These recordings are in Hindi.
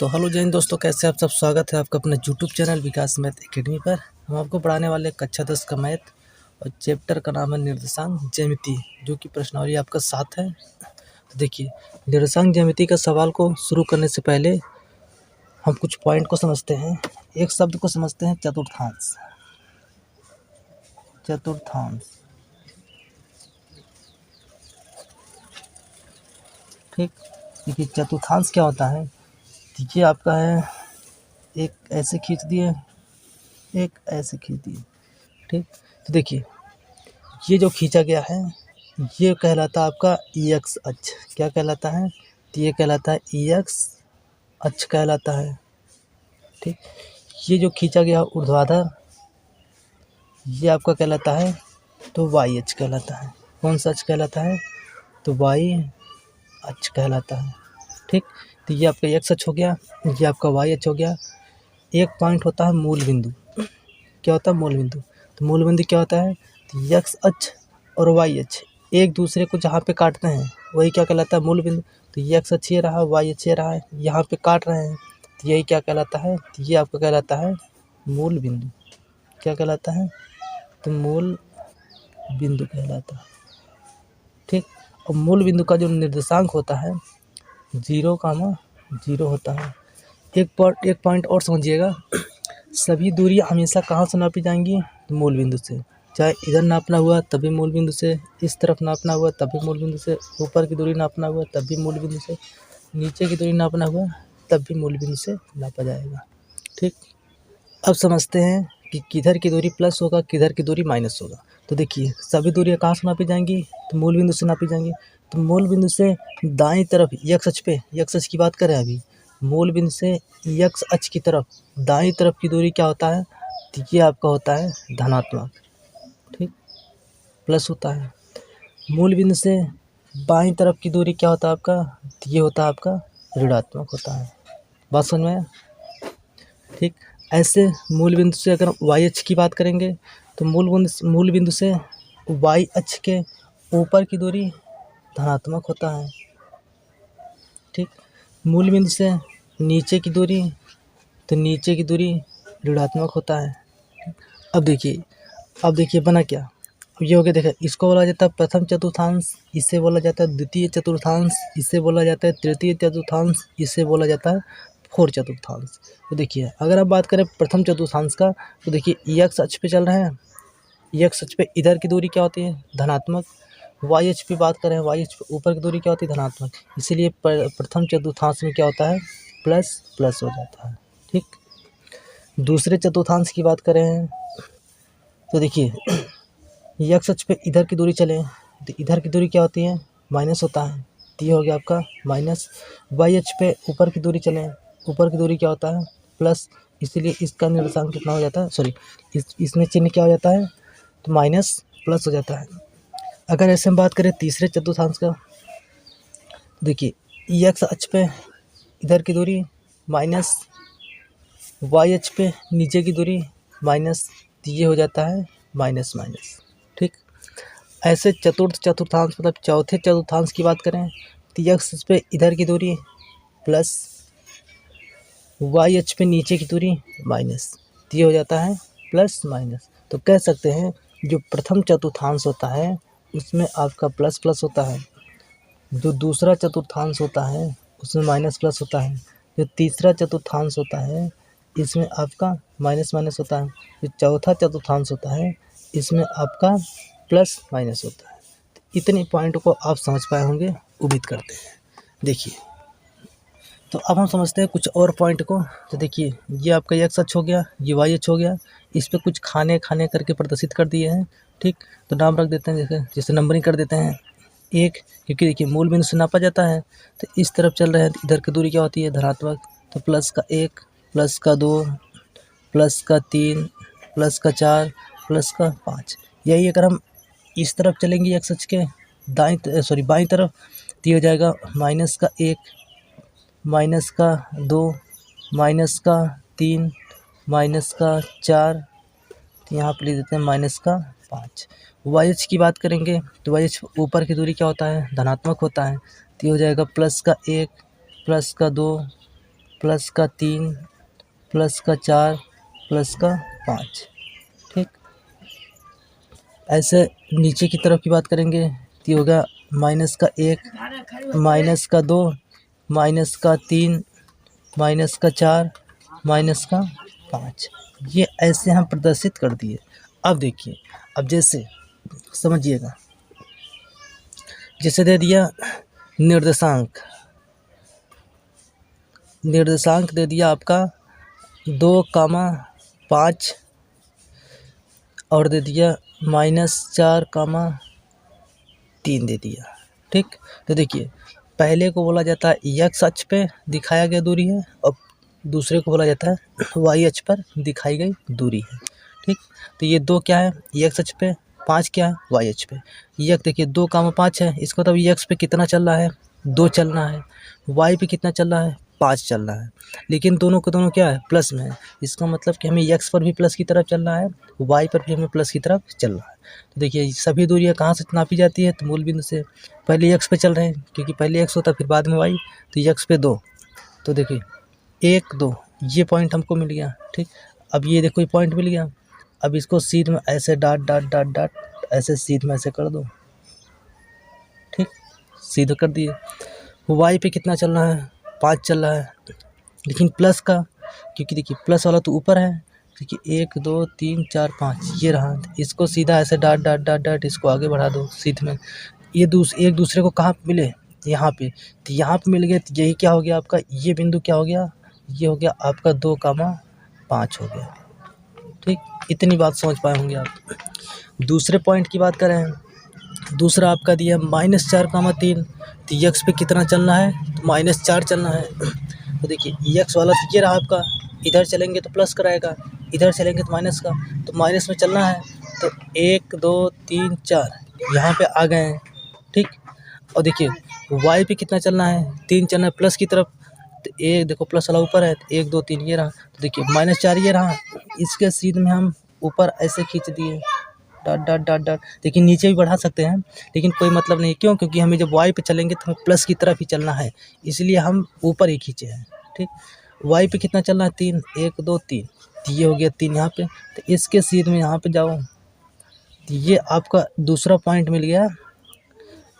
तो हेलो जय हिंद दोस्तों, कैसे आप सब। स्वागत है आपका अपने यूट्यूब चैनल विकास मैथ एकेडमी पर। हम आपको पढ़ाने वाले कक्षा 10 का मैथ और चैप्टर का नाम है निर्देशांक ज्यामिति, जो कि प्रश्नावली आपका 7 है। तो देखिए, निर्देशांक ज्यामिति का सवाल को शुरू करने से पहले हम कुछ पॉइंट को समझते हैं। एक शब्द को समझते हैं, चतुर्थांश। चतुर्थांश, ठीक। देखिए चतुर्थांश क्या होता है। देखिए आपका है, एक ऐसे खींच दिए, एक ऐसे खींच दिए, ठीक। तो देखिए ये जो खींचा गया है ये कहलाता है आपका एक्स अक्ष। क्या कहलाता है? तो ये कहलाता है एक्स अक्ष कहलाता है, ठीक। ये जो खींचा गया ऊर्ध्वाधर ये आपका कहलाता है तो वाई अक्ष कहलाता है। कौन सा अक्ष कहलाता है? तो वाई अक्ष कहलाता है, ठीक। तो ये आपका एक्स अक्ष हो गया, ये आपका वाई अक्ष हो गया। एक पॉइंट होता है मूल बिंदु। क्या होता है? मूल बिंदु। तो मूल बिंदु क्या होता है? तो एक्स अक्ष और वाई अक्ष एक दूसरे को जहाँ पे काटते हैं वही क्या कहलाता है? मूल बिंदु। तो ये एक्स अक्ष ये रहा, वाई अक्ष ये रहा है, यहाँ पे काट रहे हैं तो यही क्या कहलाता है? तो ये आपका कहलाता है मूल बिंदु। क्या कहलाता है? तो मूल बिंदु कहलाता है, ठीक। और मूल बिंदु का जो निर्देशांक होता है 0,0 होता है। एक पॉइंट और समझिएगा, सभी दूरी हमेशा कहाँ से नापी जाएंगी? तो मूल बिंदु से। चाहे इधर नापना हुआ तब भी मूल बिंदु से, इस तरफ नापना हुआ तब भी मूल बिंदु से, ऊपर की दूरी नापना हुआ तब भी मूल बिंदु से, नीचे की दूरी नापना हुआ तब भी मूल बिंदु से नापा जाएगा, ठीक। अब समझते हैं कि किधर की दूरी प्लस होगा, किधर की दूरी माइनस होगा। तो देखिए सभी दूरियाँ कहाँ से नापी जाएंगी? तो मूल बिंदु से नापी जाएंगी। तो मूल बिंदु से दाईं तरफ एक्स अक्ष पे, एक्स अक्ष की बात करें अभी, मूल बिंदु से एक्स अक्ष की तरफ दाईं तरफ की दूरी क्या होता है? तो ये आपका होता है धनात्मक, ठीक, प्लस होता है। मूल बिंदु से बाईं तरफ की दूरी क्या होता है आपका? तो ये होता है आपका ऋणात्मक होता है। बात समझ में आया, ठीक। ऐसे मूल बिंदु से अगर वाई अक्ष की बात करेंगे तो मूल बिंदु से वाई अक्ष के ऊपर की दूरी धनात्मक होता है, ठीक। मूल बिंदु से नीचे की दूरी, तो नीचे की दूरी ऋणात्मक होता है। अब देखिए बना क्या, ये हो गया। देखा, इसको बोला जाता है प्रथम चतुर्थांश, इससे बोला जाता है द्वितीय चतुर्थांश, इससे बोला जाता है तृतीय चतुर्थांश, इससे बोला जाता है फोर चतुर्थांश। तो देखिए अगर आप बात करें प्रथम चतुर्थांश का, तो देखिए एक्स अक्ष पे चल रहे हैं, एक्स अक्ष पे इधर की दूरी क्या होती है? धनात्मक। वाई अक्ष पे बात करें, वाई अक्ष पे ऊपर की दूरी क्या होती है? धनात्मक। इसीलिए प्रथम चतुर्थांश में क्या होता है? प्लस प्लस हो जाता है, ठीक। दूसरे चतुर्थांश की बात करें तो देखिए एक्स अक्ष पे इधर की दूरी चले तो इधर की दूरी क्या होती है? माइनस होता है। तो ये हो गया आपका माइनस। वाई अक्ष पे ऊपर की दूरी चले, ऊपर की दूरी क्या होता है? प्लस। इसीलिए इसका निर्देशांक कितना हो जाता है? सॉरी, इसमें चिन्ह क्या हो जाता है? तो माइनस प्लस हो जाता है। अगर ऐसे हम बात करें तीसरे चतुर्थांश का, देखिए एक्स अक्ष पे इधर की दूरी माइनस, वाई अक्ष पे नीचे की दूरी माइनस, तो ये हो जाता है माइनस माइनस, ठीक। ऐसे चतुर्थ चतुर्थांश मतलब चौथे चतुर्थांश की बात करें तो एक्स अक्ष पे इधर की दूरी प्लस, वाई अक्ष पे नीचे की दूरी माइनस, तो ये हो जाता है प्लस माइनस। तो कह सकते हैं जो प्रथम चतुर्थांश होता है उसमें आपका प्लस प्लस होता है, जो दूसरा चतुर्थांश होता है उसमें माइनस प्लस होता है, जो तीसरा चतुर्थांश होता है इसमें आपका माइनस माइनस होता है, जो चौथा चतुर्थांश होता है इसमें आपका प्लस माइनस होता है। तो इतने पॉइंट को आप समझ पाए होंगे, उम्मीद करते हैं। देखिए तो अब हम समझते हैं कुछ और पॉइंट को। तो देखिए ये आपका एक्स अक्ष हो गया, ये वाई अक्ष हो गया, इस पर कुछ खाने करके प्रदर्शित कर दिए हैं, ठीक। तो नाम रख देते हैं, जैसे नंबरिंग कर देते हैं एक, क्योंकि देखिए मूल बिंदु से नापा जाता है। तो इस तरफ चल रहे हैं तो इधर की दूरी क्या होती है? धनात्मक। तो प्लस का 1, प्लस का 2, प्लस का 3, प्लस का 4, प्लस का 5। यही अगर हम इस तरफ चलेंगे एक्स अक्ष के बाईं तरफ, तो ये हो जाएगा माइनस का 1, माइनस का 2, माइनस का 3, माइनस का 4, तो यहाँ पर लिख देते हैं माइनस का 5। वाई अक्ष की बात करेंगे तो वाई अक्ष ऊपर की दूरी क्या होता है? धनात्मक होता है। तो ये हो जाएगा प्लस का 1, प्लस का 2, प्लस का 3 प्लस का 4 प्लस का 5। ठीक, ऐसे नीचे की तरफ की बात करेंगे तो ये होगा माइनस का 1 माइनस का 2 माइनस का 3 माइनस का 4 माइनस का 5। ये ऐसे हम प्रदर्शित कर दिए। अब देखिए, अब जैसे समझिएगा, जैसे दे दिया निर्देशांक दे दिया आपका 2,5 और दे दिया -4,3 दे दिया। ठीक, तो देखिए पहले को बोला जाता है x अक्ष पे दिखाया गया दूरी है और दूसरे को बोला जाता है y अक्ष पर दिखाई गई दूरी है। ठीक, तो ये 2 क्या है x अक्ष पे, 5 क्या है y अक्ष पे। ये देखिए 2,5 है, इसका मतलब x पे कितना चल रहा है 2 चल रहा है, y पे कितना चल रहा है 5 चल रहा है, लेकिन दोनों को दोनों क्या है प्लस में है। इसका मतलब कि हमें x पर भी प्लस की तरफ चल रहा है, y पर भी हमें प्लस की तरफ चल रहा है। तो देखिए सभी दूरियां कहाँ से नापी जाती है, तो मूल बिंदु से। पहले x पे चल रहे हैं क्योंकि पहले x होता है फिर बाद में y, तो x पे 2, तो देखिए 1 2 ये पॉइंट हमको मिल गया। ठीक, अब ये देखो ये पॉइंट मिल गया। अब इसको सीध में ऐसे डाट डाट डाट डाट ऐसे सीध में ऐसे कर दो। ठीक, सीधा कर दिए। y पे कितना चल रहा है 5 चल रहा है, लेकिन प्लस का, क्योंकि देखिए प्लस वाला तो ऊपर है, देखिए 1 2 3 4 5 ये रहा। इसको सीधा ऐसे डाट डाट डाट डाट इसको आगे बढ़ा दो सीध में। ये एक दूसरे को कहाँ पे मिले, यहाँ पे, तो यहाँ पे मिल गए। तो यही क्या हो गया आपका, ये बिंदु क्या हो गया, ये हो गया आपका 2,5 हो गया। ठीक, इतनी बात समझ पाए होंगे आप। दूसरे पॉइंट की बात करें, दूसरा आपका दिया -4,3, तो x पे कितना चलना है तो -4 चलना है। तो देखिए x वाला तो ये रहा आपका, इधर चलेंगे तो प्लस कराएगा, इधर चलेंगे तो माइनस का, तो माइनस में चलना है। तो 1 2 3 4 यहाँ पे आ गए हैं। ठीक, और देखिए y पे कितना चलना है 3 चलना है प्लस की तरफ, तो एक देखो प्लस वाला ऊपर है, तो 1 2 3 ये रहा। तो देखिए -4 ये रहा, इसके सीध में हम ऊपर ऐसे खींच दिए डाट डाट डाट डाट। देखिए नीचे भी बढ़ा सकते हैं लेकिन कोई मतलब नहीं, क्यों, क्योंकि हमें जब y पे चलेंगे तो हमें प्लस की तरफ ही चलना है, इसलिए हम ऊपर ही खींचे हैं। ठीक, y पे कितना चलना है 3 1 2 3, तो ये हो गया 3 यहाँ पे। तो इसके सीध में यहाँ पे जाओ, तो ये आपका दूसरा पॉइंट मिल गया,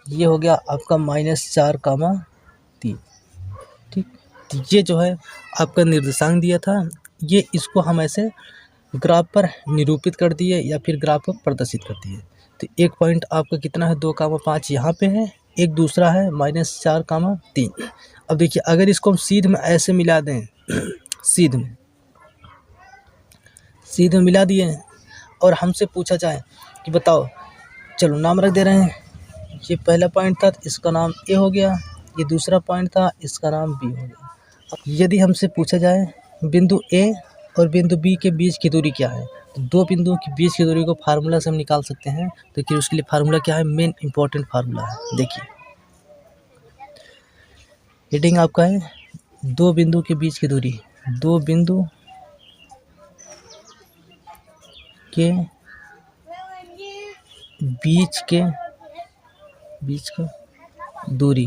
ये हो गया आपका -4,3। ठीक, तो ये जो है आपका निर्देशांक दिया था, ये इसको हम ऐसे ग्राफ पर निरूपित कर दिए या फिर ग्राफ पर प्रदर्शित कर दिए। तो एक पॉइंट आपका कितना है 2,5 यहाँ पे है, एक दूसरा है -4,3। अब देखिए अगर इसको हम सीध में ऐसे मिला दें सीध में मिला दिए और हमसे पूछा जाए कि बताओ, चलो नाम रख दे रहे हैं, ये पहला पॉइंट था तो इसका नाम ए हो गया, ये दूसरा पॉइंट था इसका नाम बी हो गया। अब यदि हमसे पूछा जाए बिंदु ए और बिंदु बी के बीच की दूरी क्या है, तो दो बिंदुओं के बीच की दूरी को फार्मूला से हम निकाल सकते हैं। तो कि उसके लिए फार्मूला क्या है, मेन इंपॉर्टेंट फार्मूला है। देखिए हेडिंग आपका है दो बिंदु के बीच की दूरी, दो बिंदु के बीच का दूरी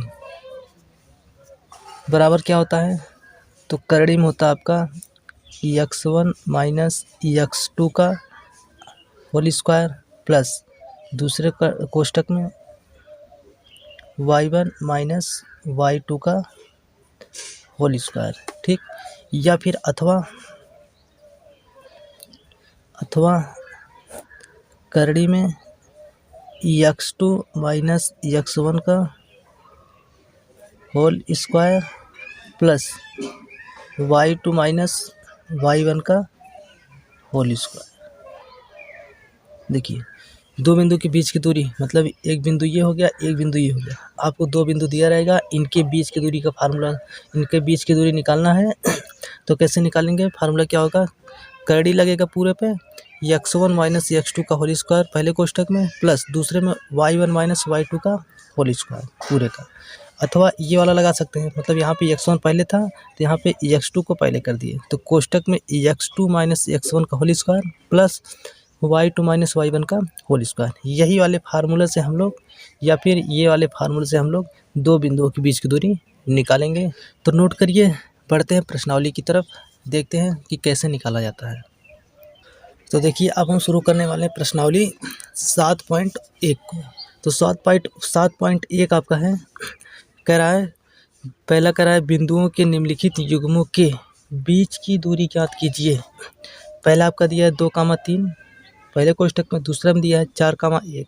बराबर क्या होता है, तो करड़ी में होता है आपका x1 माइनस x2 का होल स्क्वायर प्लस दूसरे कोष्टक में y1 माइनस y2 का होल स्क्वायर। ठीक, या फिर अथवा करड़ी में x2 माइनस x1 का whole square plus y2 minus y1 का होल स्क्वायर। देखिए दो बिंदु के बीच की दूरी मतलब एक बिंदु ये हो गया, एक बिंदु ये हो गया। आपको दो बिंदु दिया रहेगा, इनके बीच की दूरी का फार्मूला, इनके बीच की दूरी निकालना है। तो कैसे निकालेंगे, फार्मूला क्या होगा, करड़ी लगेगा पूरे पे x1 माइनस x2 का होल स्क्वायर पहले कोष्टक में प्लस दूसरे में y1 माइनस y2 का होल स्क्वायर पूरे का। अथवा ये वाला लगा सकते हैं, मतलब यहाँ पे x1 पहले था तो यहाँ पे x2 को पहले कर दिए, तो कोष्टक में x2 माइनस x1 का whole square plus y2 minus y1 का होल स्क्वायर। यही वाले फार्मूले से हम लोग या फिर ये वाले फार्मूले से हम लोग दो बिंदुओं के बीच की दूरी निकालेंगे। तो नोट करिए बढ़ते हैं प्रश्नावली की तरफ, देखते हैं कि कैसे निकाला जाता है। तो देखिए अब हम शुरू करने वाले हैं प्रश्नावली 7.1 को। तो 7.1 आपका है, कह रहा है, पहला कह रहा है बिंदुओं के निम्नलिखित युग्मों के बीच की दूरी ज्ञात कीजिए। पहला आपका दिया है 2,3 पहले कोष्ठक में, दूसरा में दिया है 4,1,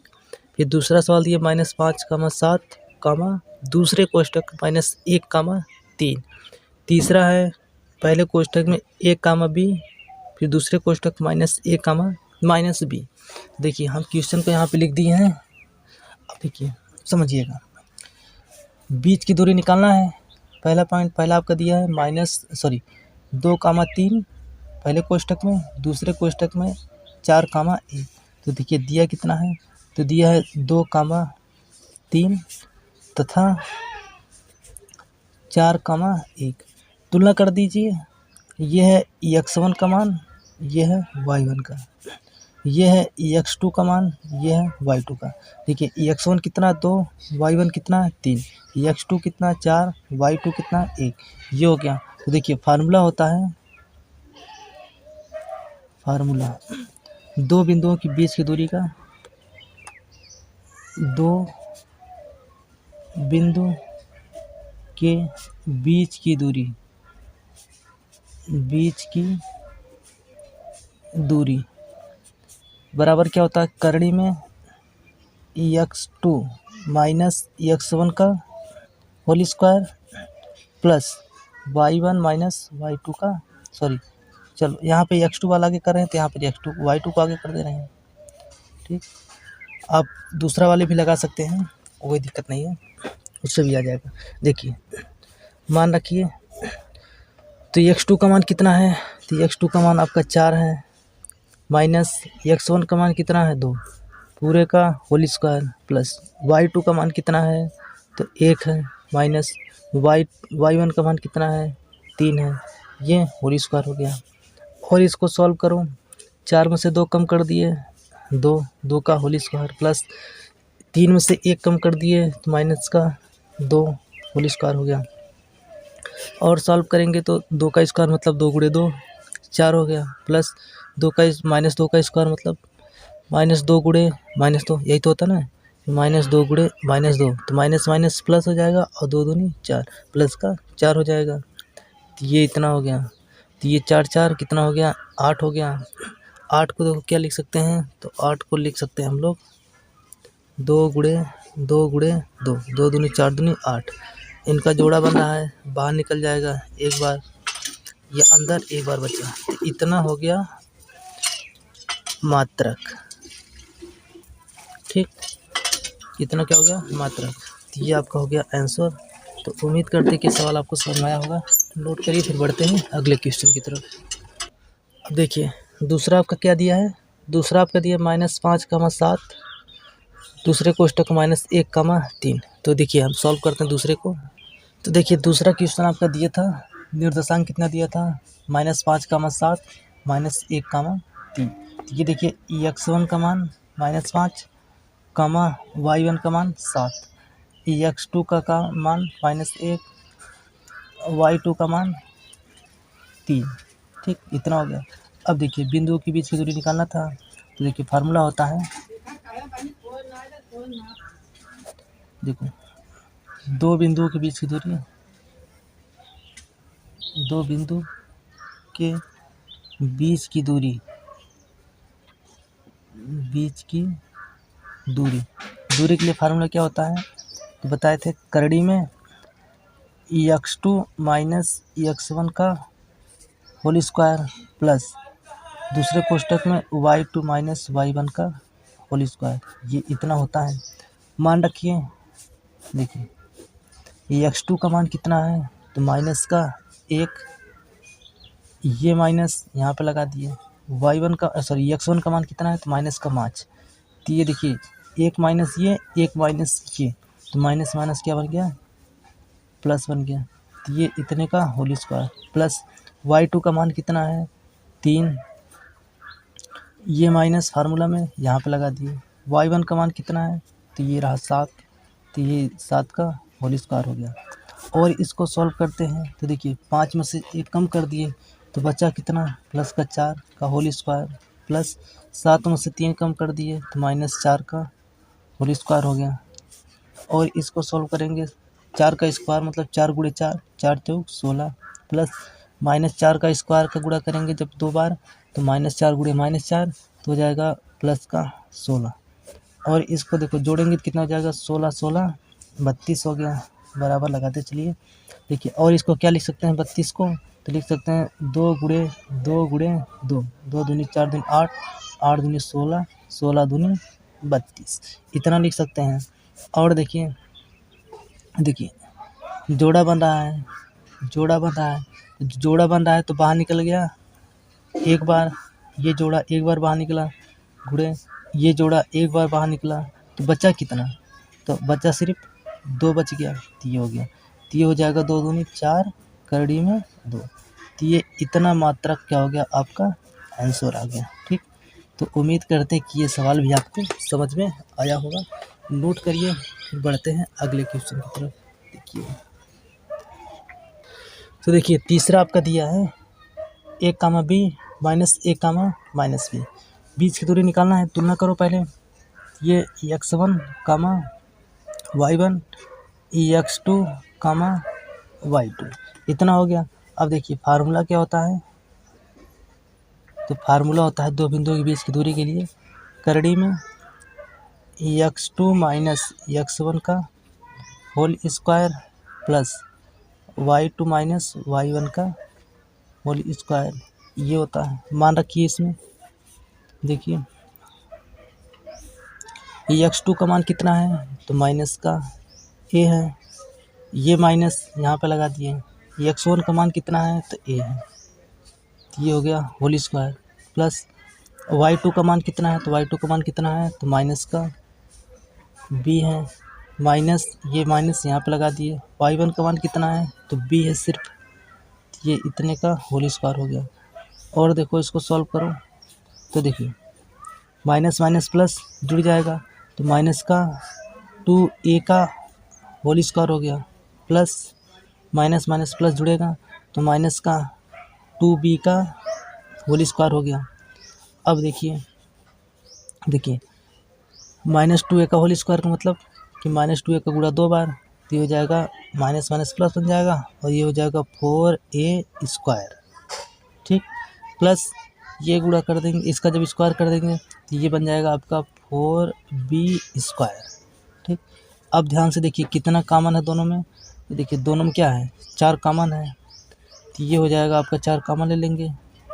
फिर दूसरा सवाल दिया -5,7, दूसरे कोष्ठक -1,3, तीसरा है पहले कोष्ठक में 1,b, फिर दूसरे कोष्ठक -a,-b। देखिए हम क्वेश्चन को यहाँ पे लिख दिए हैं। अब देखिए समझिएगा, बीच की दूरी निकालना है। पहला पॉइंट, पहला आपका दिया है 2,3 पहले कोष्ठक में, दूसरे कोष्ठक में 4,1। तो देखिए दिया कितना है, तो दिया है 2,3 तथा 4,1। तुलना कर दीजिए, यह है x1 का मान, यह है y1 का, यह है x2 का मान, यह है y2 का। देखिए x1 कितना 2, y1 कितना 3, x2 कितना 4, y2 कितना 1, ये हो गया। तो देखिए फार्मूला होता है, फार्मूला दो बिंदुओं के बीच की दूरी का, दो बिंदु के बीच की दूरी, बराबर क्या होता है, करड़ी में x2 माइनस x1 का whole square plus y1 minus y2 का, सॉरी चलो यहाँ पे x2 वाला आगे कर रहे हैं तो यहाँ पे y2 को आगे कर दे रहे हैं। ठीक, आप दूसरा वाले भी लगा सकते हैं, कोई दिक्कत नहीं है, उससे भी आ जाएगा। देखिए मान रखिए, तो x2 का मान कितना है, तो x2 का मान आपका 4 है, माइनस x1 का मान कितना है 2 पूरे का होल स्क्वायर, प्लस y2 का मान कितना है, तो 1 है, माइनस y1 का मान कितना है 3 है, ये होल स्क्वायर हो गया। और इसको सॉल्व करो, 4 में से 2 कम कर दिए, 2 का होल स्क्वायर, प्लस 3 में से 1 कम कर दिए तो माइनस का 2 होल स्क्वायर हो गया। और सॉल्व करेंगे तो 2 का स्क्वायर मतलब 2 गुणे 2 4 हो गया, प्लस माइनस 2 का स्क्वायर मतलब -2 गुणे -2, यही तो होता ना, -2 गुणे -2, तो माइनस माइनस प्लस हो जाएगा और 2 दूनी 4, प्लस का 4 हो जाएगा, तो ये इतना हो गया। तो ये 4 कितना हो गया, 8 हो गया। 8 को देखो क्या लिख सकते हैं, तो 8 को लिख सकते हैं हम लोग 2 गुणे 2 गुणे 2, 2 दूनी 4 दूनी 8, इनका जोड़ा बन रहा है, बाहर निकल जाएगा एक बार, ये अंदर एक बार बचा, तो इतना हो गया मात्रक। ठीक, इतना क्या हो गया, मात्रक। तो ये आपका हो गया आंसर। तो उम्मीद करते हैं कि सवाल आपको समझ में आया होगा। नोट करिए, फिर बढ़ते हैं अगले क्वेश्चन की तरफ। अब देखिए दूसरा आपका क्या दिया है, दूसरा आपका दिया -5,7, दूसरे कोष्ठक -1,3। तो देखिए हम सॉल्व करते हैं दूसरे को। तो देखिए दूसरा क्वेश्चन आपका दिया था, निर्देशांक कितना दिया था, -5,7 -1,3। तो ये देखिए x1 का मान -5, y1 का मान 7, x2 का मान -1, y2 का मान 3। ठीक, इतना हो गया। अब देखिए बिंदुओं के बीच की दूरी निकालना था, तो देखिए फार्मूला होता है, देखो दो बिंदुओं के बीच की दूरी, दो बिंदु के बीच की दूरी, दूरी के लिए फार्मूला क्या होता है, तो बताए थे, करड़ी में x2 माइनस x1 का होल स्क्वायर प्लस दूसरे कोष्ठक में y2 माइनस y1 का होल स्क्वायर, ये इतना होता है। मान रखिए, देखिए x2 का मान कितना है, तो माइनस का 1, ये माइनस यहाँ पे लगा दिए, x1 का मान कितना है, तो माइनस का 5। तो ये देखिए 1 माइनस ये, 1 माइनस ये, तो माइनस माइनस क्या बन गया, प्लस बन गया। तो ये इतने का होल स्क्वायर, प्लस y2 का मान कितना है 3, ये माइनस फार्मूला में यहाँ पे लगा दिए, y1 का मान कितना है, तो ये रहा 7, तो ये 7 का होल स्क्वायर हो गया। और इसको सॉल्व करते हैं तो देखिए 5 में से 1 कम कर दिए तो बचा कितना, प्लस का 4 का होल स्क्वायर, प्लस 7 में से 3 कम कर दिए तो -4 का होल स्क्वायर हो गया। और इसको सॉल्व करेंगे 4 का स्क्वायर मतलब 4 गुणे 4, 4 चौक 16, प्लस -4 का स्क्वायर का गुणा करेंगे जब 2 बार तो -4 गुणे -4 तो हो जाएगा प्लस का 16। और इसको देखो जोड़ेंगे तो कितना हो जाएगा, 16 16 32 हो गया, बराबर लगाते चलिए। देखिए और इसको क्या लिख सकते हैं 32 को, तो लिख सकते हैं 2 गुणे 2 गुणे 2, 2 दूनी 4 दूनी 8, 8 दूनी 16, 16 दूनी 32, इतना लिख सकते हैं। और देखिए जोड़ा बन रहा है, जोड़ा बन रहा है तो बाहर निकल गया एक बार, ये जोड़ा एक बार बाहर निकला, गुणे ये जोड़ा एक बार बाहर निकला तो बचा कितना, तो बचा सिर्फ 2 बच गया, तो ये हो गया, तो ये हो जाएगा 2 दूनी 4 करड़ी में 2, तो ये इतना मात्रक क्या हो गया आपका आंसर आ गया। ठीक, तो उम्मीद करते हैं कि ये सवाल भी आपको समझ में आया होगा। नोट करिए, फिर बढ़ते हैं अगले क्वेश्चन की तरफ। देखिए तो देखिए तीसरा आपका दिया है a, b minus a, minus b, बीच की दूरी निकालना है। तुलना करो पहले, ये x1, y1, x2, y2 इतना हो गया। अब देखिए फार्मूला क्या होता है, तो फार्मूला होता है दो बिंदुओं के बीच की दूरी के लिए करड़ी में x2 माइनस x1 का whole square plus y2 minus y1 का होल स्क्वायर, ये होता है। मान रखिए इसमें देखिए ये x2 का मान कितना है, तो माइनस का a है, ये माइनस यहाँ पे लगा दिए। ये x1 का मान कितना है, तो a है, तो ये हो गया होल स्क्वायर, प्लस y2 का मान कितना है, तो y2 का मान कितना है, तो माइनस का b है, माइनस ये माइनस यहाँ पे लगा दिए। y1 का मान कितना है, तो b है सिर्फ, ये इतने का होल स्क्वायर हो गया। और देखो इसको सॉल्व करो तो देखिए माइनस माइनस प्लस जुड़ जाएगा, तो माइनस का 2a का होल स्क्वायर हो गया, प्लस माइनस माइनस प्लस जुड़ेगा तो माइनस का 2b का होल स्क्वायर हो गया। अब देखिए -2a का होल स्क्वायर का मतलब कि -2a का गुणा 2 बार, तो ये हो जाएगा माइनस माइनस प्लस बन जाएगा और ये हो जाएगा 4a स्क्वायर। ठीक, प्लस ये गुणा कर देंगे, इसका जब स्क्वायर कर देंगे तो ये बन जाएगा आपका 4b स्क्वायर। ठीक, अब ध्यान से देखिए कितना कॉमन है दोनों में, तो देखिए दोनों में क्या है, 4 कॉमन है, तो ये हो जाएगा आपका 4 कॉमन ले लेंगे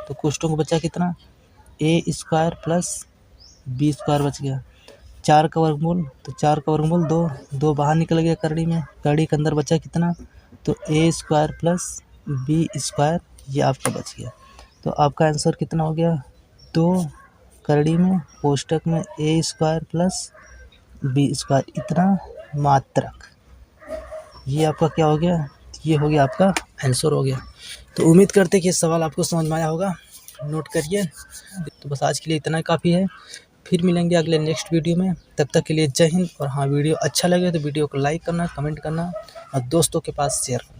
तो कोष्टों को बचा कितना, a square plus b square बच गया। 4 का वर्गमूल, तो 4 का वर्गमूल 2, 2 बाहर निकल गया करड़ी में, करड़ी के अंदर बचा कितना, तो a square plus b square, ये आपका बच गया। तो आपका आंसर कितना हो गया, 2 करड़ी में कोष्टक में a square plus b square, इतना मात्रक, ये आपका क्या हो गया, ये हो गया आपका आंसर हो गया। तो उम्मीद करते हैं कि ये सवाल आपको समझ में आया होगा, नोट करिए। तो बस आज के लिए इतना ही काफ़ी है, फिर मिलेंगे अगले नेक्स्ट वीडियो में, तब तक के लिए जय हिंद। और हाँ, वीडियो अच्छा लगे तो वीडियो को लाइक करना, कमेंट करना और दोस्तों के पास शेयर करना।